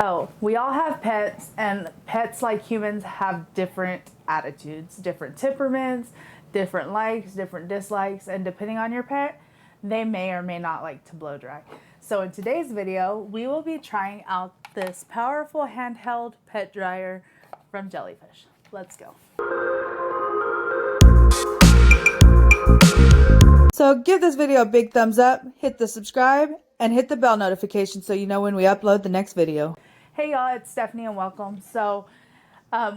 So we all have pets, and pets, like humans, have different attitudes, different temperaments, different likes, different dislikes, and depending on your pet, they may or may not like to blow dry. So in today's video, we will be trying out this powerful handheld pet dryer from Jellyfish. Let's go. So give this video a big thumbs up, hit the subscribe, and hit the bell notification so you know when we upload the next video. Hey y'all, it's Stephanie and welcome. So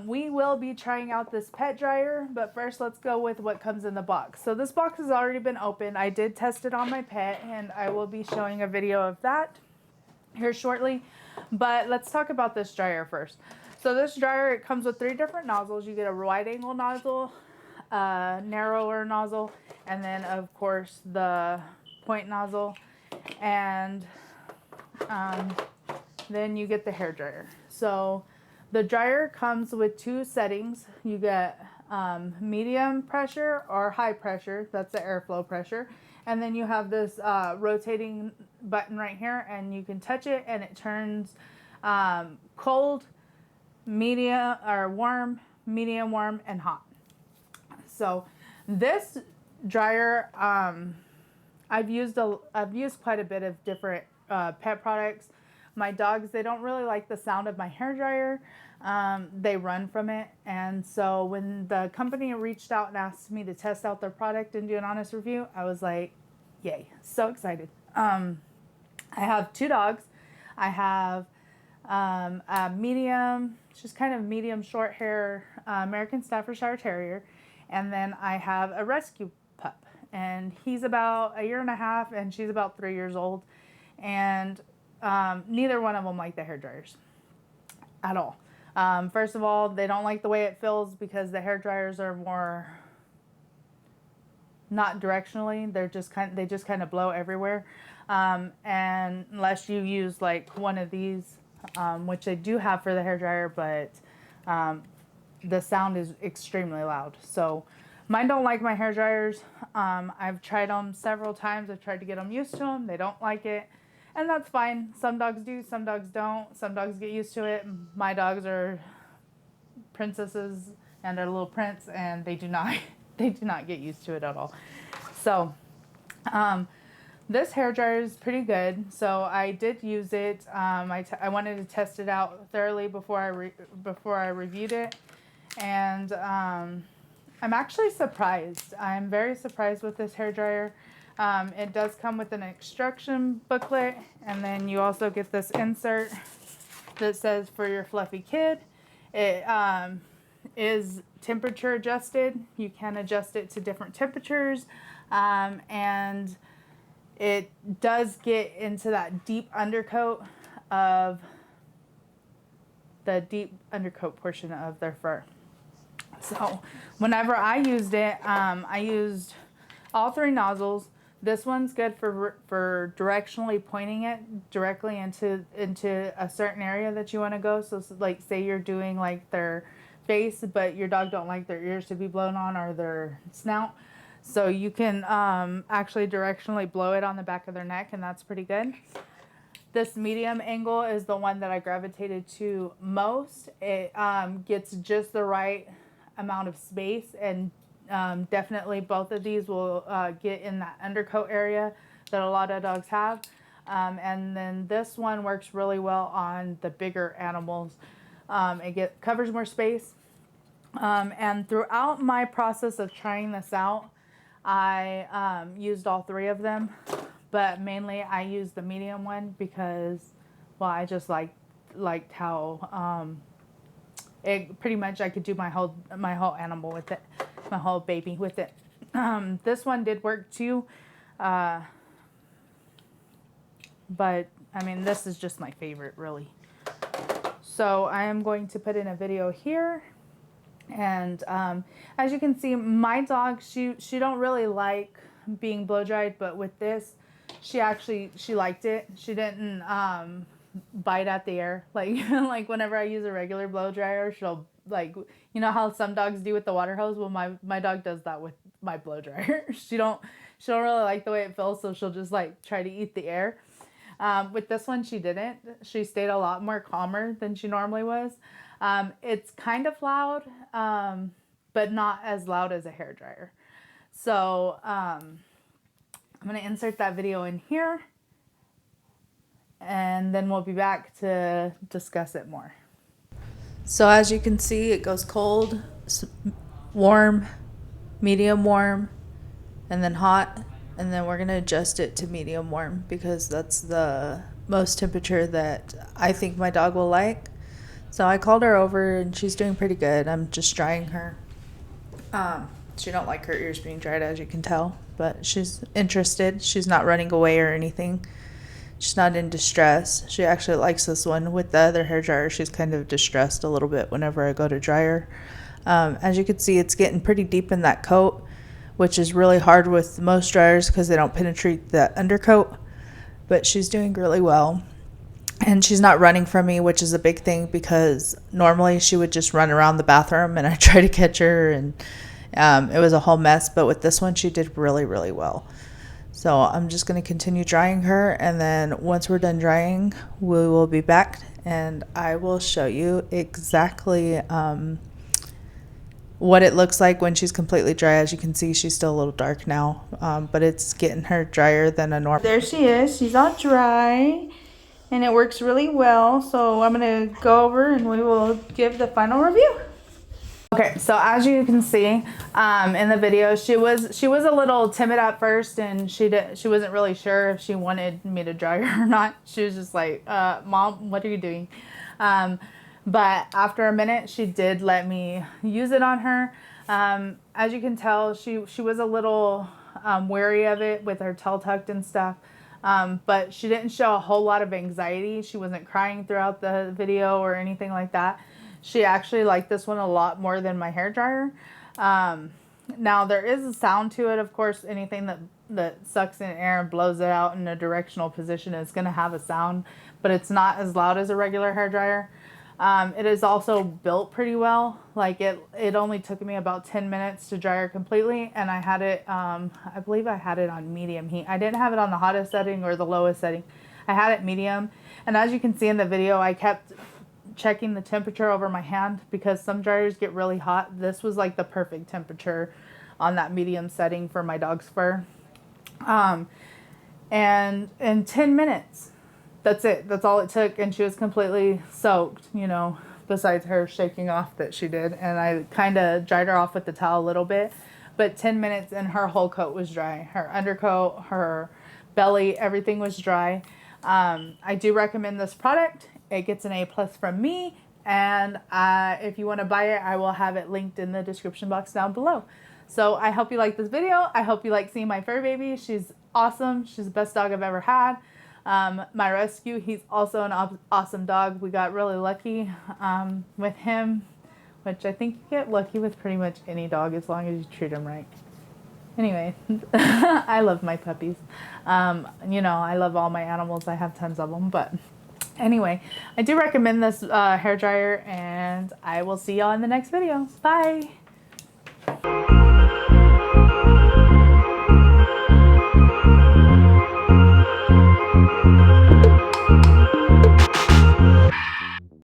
we will be trying out this pet dryer, but first let's go with what comes in the box. So this box has already been opened. I did test it on my pet and I will be showing a video of that here shortly. But let's talk about this dryer first. So this dryer, it comes with 3 different nozzles. You get a wide angle nozzle, a narrower nozzle, and then of course the point nozzle, and then you get the hair dryer. So the dryer comes with 2 settings. You get medium pressure or high pressure. That's the airflow pressure. And then you have this rotating button right here, and you can touch it and it turns cold, medium, or warm, medium warm, and hot. So this dryer, I've used quite a bit of different pet products. My dogs, they don't really like the sound of my hair dryer. They run from it. And so when the company reached out and asked me to test out their product and do an honest review, I was like, yay, so excited. I have 2 dogs. I have a medium, just kind of medium short hair American Staffordshire Terrier. And then I have a rescue pup. And he's about 1.5 years and she's about 3 years old. And neither one of them like the hair dryers at all. First of all, they don't like the way it feels because the hair dryers are more not directionally. They just kind of blow everywhere. And unless you use like one of these, which they do have for the hair dryer, but the sound is extremely loud. So mine don't like my hair dryers. I've tried them several times. I've tried to get them used to them. They don't like it. And that's fine. Some dogs do, some dogs don't. Some dogs get used to it. My dogs are princesses and a little prince, and they do not get used to it at all. So this hair dryer is pretty good. So I did use it. I wanted to test it out thoroughly before I reviewed it, and I'm actually surprised. I'm very surprised with this hair dryer. It does come with an instruction booklet, and then you also get this insert that says for your fluffy kid. It is temperature adjusted. You can adjust it to different temperatures, and it does get into that deep undercoat portion of their fur. So whenever I used it, I used all 3 nozzles. This one's good for directionally pointing it directly into a certain area that you want to go. So like say you're doing like their face, but your dog don't like their ears to be blown on or their snout. So you can actually directionally blow it on the back of their neck, and that's pretty good. This medium angle is the one that I gravitated to most. It gets just the right amount of space, and definitely both of these will get in that undercoat area that a lot of dogs have. And then this one works really well on the bigger animals. It covers more space. And throughout my process of trying this out, I used all 3 of them, but mainly I used the medium one because, well, I just liked how it pretty much I could do my whole animal with it, my whole baby with it. This one did work too, but I mean, this is just my favorite, really. So I am going to put in a video here, and as you can see, my dog, she don't really like being blow dried, but with this, she liked it. She didn't bite at the air like whenever I use a regular blow dryer, she'll, like, you know how some dogs do with the water hose. Well, my dog does that with my blow dryer. She don't really like the way it feels, so she'll just like try to eat the air. With this one, she didn't. She stayed a lot more calmer than she normally was. It's kind of loud, but not as loud as a hairdryer. So I'm going to insert that video in here, and then we'll be back to discuss it more. So as you can see, it goes cold, warm, medium warm, and then hot. And then we're going to adjust it to medium warm because that's the most temperature that I think my dog will like. So I called her over and she's doing pretty good. I'm just drying her. She don't like her ears being dried, as you can tell, but she's interested. She's not running away or anything. She's not in distress. She actually likes this one. With the other hairdryer, she's kind of distressed a little bit whenever I go to dry her. As you can see, it's getting pretty deep in that coat, which is really hard with most dryers because they don't penetrate the undercoat. But she's doing really well. And she's not running from me, which is a big thing because normally she would just run around the bathroom and I try to catch her, and it was a whole mess. But with this one, she did really, really well. So I'm just going to continue drying her, and then once we're done drying, we will be back and I will show you exactly what it looks like when she's completely dry. As you can see, she's still a little dark now, but it's getting her drier than a normal. There she is. She's all dry, and it works really well. So I'm going to go over and we will give the final review. Okay, so as you can see in the video, she was a little timid at first, and she wasn't really sure if she wanted me to dry her or not. She was just like, Mom, what are you doing? But after a minute, she did let me use it on her. As you can tell, she was a little wary of it with her tail tucked and stuff. But she didn't show a whole lot of anxiety. She wasn't crying throughout the video or anything like that. She actually liked this one a lot more than my hairdryer. Now, there is a sound to it. Of course, anything that sucks in air and blows it out in a directional position is going to have a sound, but it's not as loud as a regular hairdryer. It is also built pretty well. Like it only took me about 10 minutes to dry her completely, and I had it, I believe I had it on medium heat. I didn't have it on the hottest setting or the lowest setting. I had it medium, and as you can see in the video, I kept checking the temperature over my hand because some dryers get really hot. This was like the perfect temperature on that medium setting for my dog's fur. And in 10 minutes, that's it. That's all it took. And she was completely soaked, you know, besides her shaking off that she did. And I kind of dried her off with the towel a little bit, but 10 minutes and her whole coat was dry. Her undercoat, her belly, everything was dry. I do recommend this product. It gets an A+ from me, and if you want to buy it, I will have it linked in the description box down below. So I hope you like this video. I hope you like seeing my fur baby. She's awesome. She's the best dog I've ever had. My rescue, he's also an awesome dog. We got really lucky with him, which I think you get lucky with pretty much any dog as long as you treat them right. Anyway, I love my puppies. You know, I love all my animals. I have tons of them, but anyway, I do recommend this hairdryer, and I will see y'all in the next video. Bye!